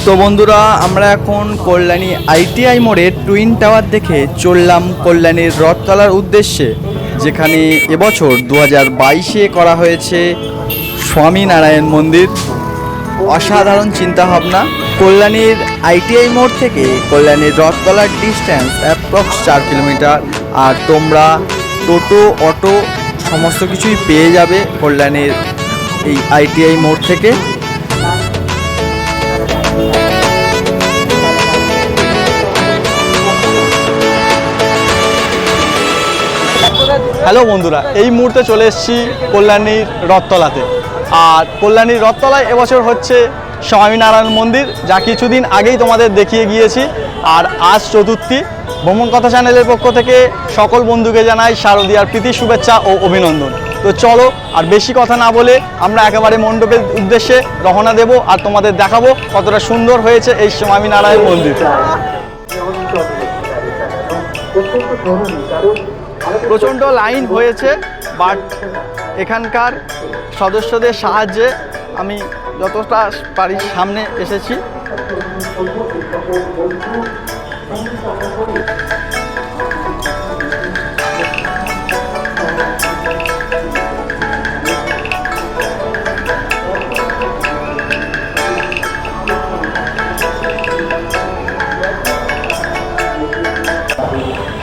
তো বন্ধুরা আমরা এখন কল্যাণী আইটিআই মোড়ের টুইন টাওয়ার দেখে চললাম কল্যাণীর রথতলার উদ্দেশ্যে, যেখানে এবছর 2022-এ করা হয়েছে স্বামীনারায়ণ মন্দির। অসাধারণ চিন্তাভাবনা। কল্যাণীর আইটিআই মোড় থেকে কল্যাণীর রথতলার ডিস্ট্যান্স অ্যাপ্রক্স 4 কিলোমিটার। আর তোমরা টোটো, অটো সমস্ত কিছুই পেয়ে যাবে কল্যাণীর এই আইটিআই মোড় থেকে। হ্যালো বন্ধুরা, এই মুহূর্তে চলে এসেছি কল্যাণীর রথতলাতে। আর কল্যাণীর রথতলায় এবছর হচ্ছে স্বামীনারায়ণ মন্দির, যা কিছুদিন আগেই তোমাদের দেখিয়ে গিয়েছি। আর আজ চতুর্থী। ভ্রমণ কথা চ্যানেলের পক্ষ থেকে সকল বন্ধুকে জানাই শারদীয়ার প্রীতি, শুভেচ্ছা ও অভিনন্দন। তো চলো আর বেশি কথা না বলে আমরা একেবারে মণ্ডপের উদ্দেশ্যে রওনা দেব আর তোমাদের দেখাবো কতটা সুন্দর হয়েছে এই স্বামীনারায়ণ মন্দির। প্রচণ্ড লাইন হয়েছে, বাট এখানকার সদস্যদের সাহায্যে আমি যতটা পারি সামনে এসেছি।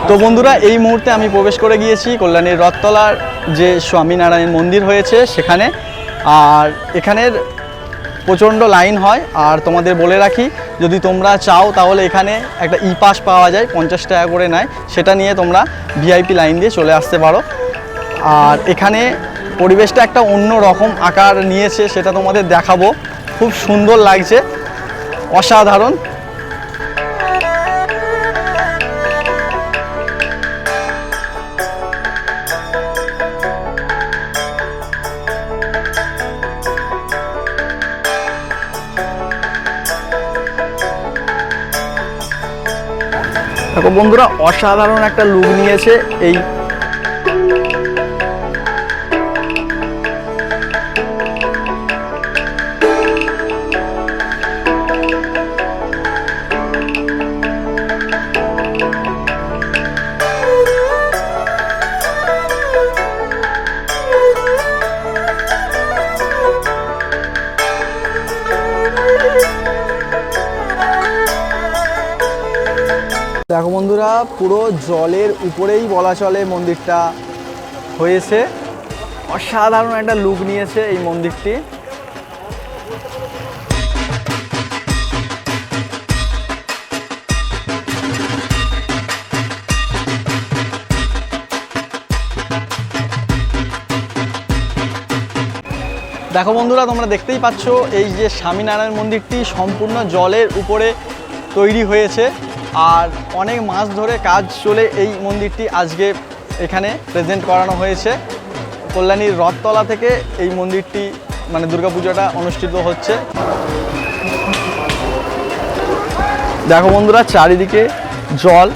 তো বন্ধুরা, এই মুহূর্তে আমি প্রবেশ করে গিয়েছি কল্যাণীর রথতলার যে স্বামীনারায়ণ মন্দির হয়েছে সেখানে। আর এখানের প্রচণ্ড লাইন হয়। আর তোমাদের বলে রাখি, যদি তোমরা চাও তাহলে এখানে একটা ই পাস পাওয়া যায়, 50 টাকা করে নেয়। সেটা নিয়ে তোমরা ভিআইপি লাইন দিয়ে চলে আসতে পারো। আর এখানে পরিবেশটা একটা অন্য রকম আকার নিয়েছে, সেটা তোমাদের দেখাবো। খুব সুন্দর লাগছে, অসাধারণ। দেখো বন্ধুরা, অসাধারণ একটা লুক নিয়েছে এই দেখো বন্ধুরা, পুরো জলের উপরেই বলা চলে মন্দিরটা হয়েছে। অসাধারণ একটা লুক নিয়েছে এই মন্দিরটি। দেখো বন্ধুরা, তোমরা দেখতেই পাচ্ছ এই যে স্বামীনারায়ণ মন্দিরটি সম্পূর্ণ জলের উপরে তৈরি হয়েছে। আর অনেক মাস ধরে কাজ চলে এই মন্দিরটি আজকে এখানে প্রেজেন্ট করানো হয়েছে। কল্যাণীর রথতলা থেকে এই মন্দিরটি মানে দুর্গাপূজাটা অনুষ্ঠিত হচ্ছে। দেখো বন্ধুরা, চারিদিকে জল।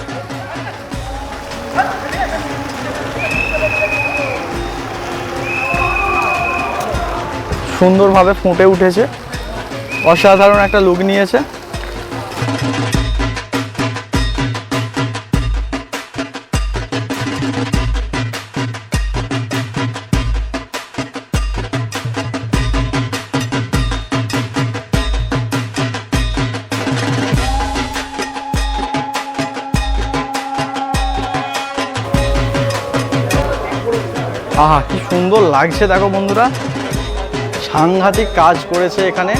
সুন্দরভাবে ফুটে উঠেছে, অসাধারণ একটা লুক নিয়েছে। আহা, কি সুন্দর লাগছে। দেখো বন্ধুরা, সাংঘাতিক কাজ করেছে এখানে।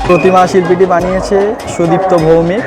প্রতিমা শিল্পীটি বানিয়েছে সুদীপ্ত ভৌমিক।